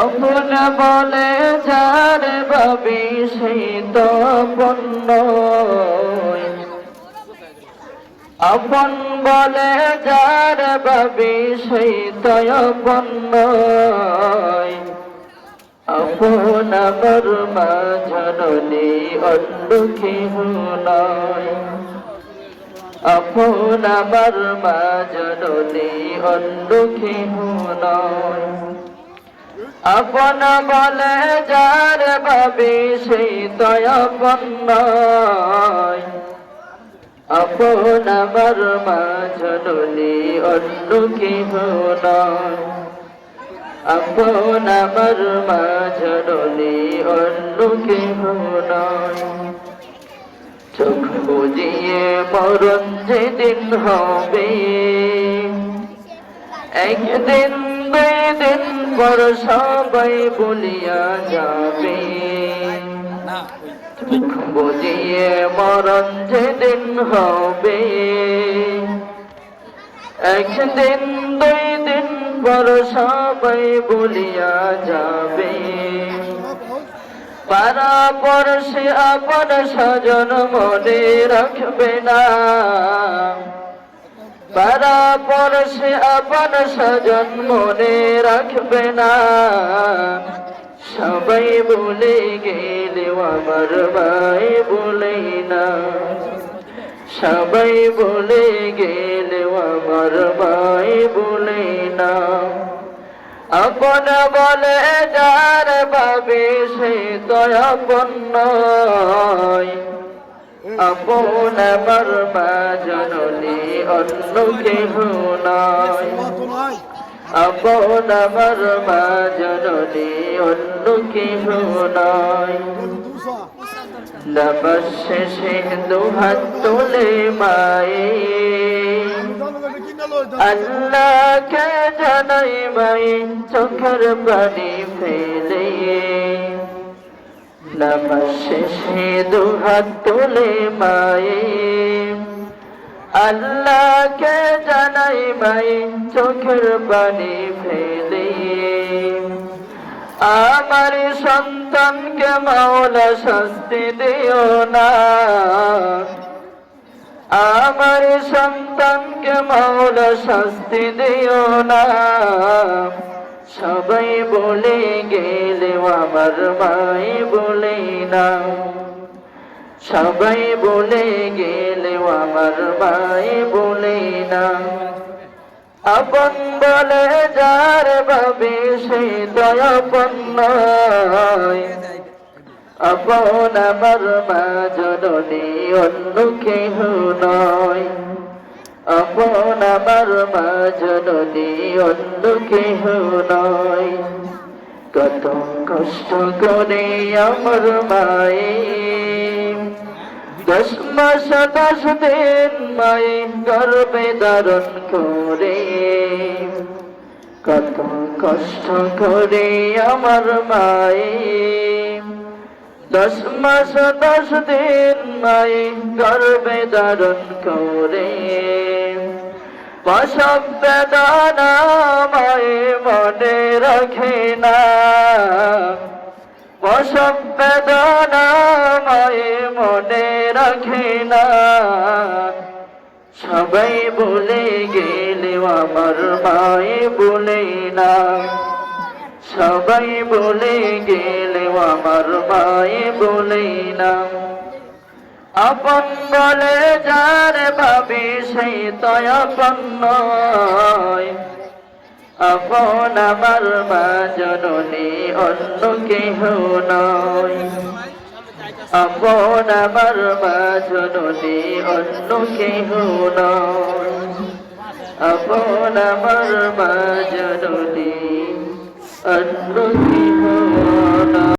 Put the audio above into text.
আপন বলে যার ভাবি সেই তো আপন নয়। আপন বলে যার ভাবি সেই তো আপন নয়। আপন আমার মা জননী অন্য কেহ নয়। আপন আমার মা জননী অন্য কেহ নয়। আপন বলে যার ভাবি সেই তো আপন নয়। আপন আমার মা জননী অন্য কেহ নয়। আপন আমার মা জননী অন্য কেহ নয়। চোখ বুজিয়ে মরণ যেদিন হবে, একদিন দুই দিন পর সবাই বলিয়া যাবে। চোখ বুজিয়ে মরণ যেদিন হবে, একদিন দুই দিন পর সবাই বলিয়া যাবে। পাড়া পড়শি আপন স্বজন মনে রাখবে না। পাড়া পড়শি আপন স্বজন মনে রাখবে না। সবাই বলে গেলেও আমার ভাই বলে না। সবাই বলে গেলেও আমার ভাই বলে না। আপন বলে যার ভাবে সে তো আপন নয়। আপন আমার মা জননী অন্য কেহ নয়। আপন আমার মা জননী অন্য কেহ নয়। নামাজ শেষে দুহাত তুলে মায়ে আল্লাহকে জানাই মাই চোখের পানি ফেলে। নামাজ শেষে দুহাত তুলে মায়ে আল্লাহকে জানাই মাই চোখের পানি ফেলে। আমার সন্তানকে মাওলা শাস্তি দিও না। আমার সন্তানকে মাওলা শাস্তি দিও না। সবাই বলে গেলেও আমার মাই বলে না। সবাই বলে গেলেও আমার মাই বলে না। আপন বলে যার ভাবে সেই তো আপন নয়। আপন আমার মা জননী অন্য কেহ নয়। আপন আমার মা জননী অন্য কেহ নয়। কত কষ্ট করে আমার মায়ে 10 মাস 10 দিন মায়ে গর্ভে ধারণ করে। কত কষ্ট করে আমার মায়ে 10 মাস 10 দিন মায়ে গর্ভে ধারণ করে। প্রসব বেদনা মায়ে মনে রাখে না। প্রসব বেদনা মায়ে মনে রাখে না। সবাই বলে গেলেও আমার মায়ে বলে না। সবাই বলে গেলেও আমার মায়ে বলে না। আপন বলে যার ভাবি সেই তো আপন নয়। আপন আমার মা জননী অন্য কেহ নয়। আপন আমার মা জননী অন্য কেহ নয়। আপন আমার মা জননী অন্য কেহ নয়।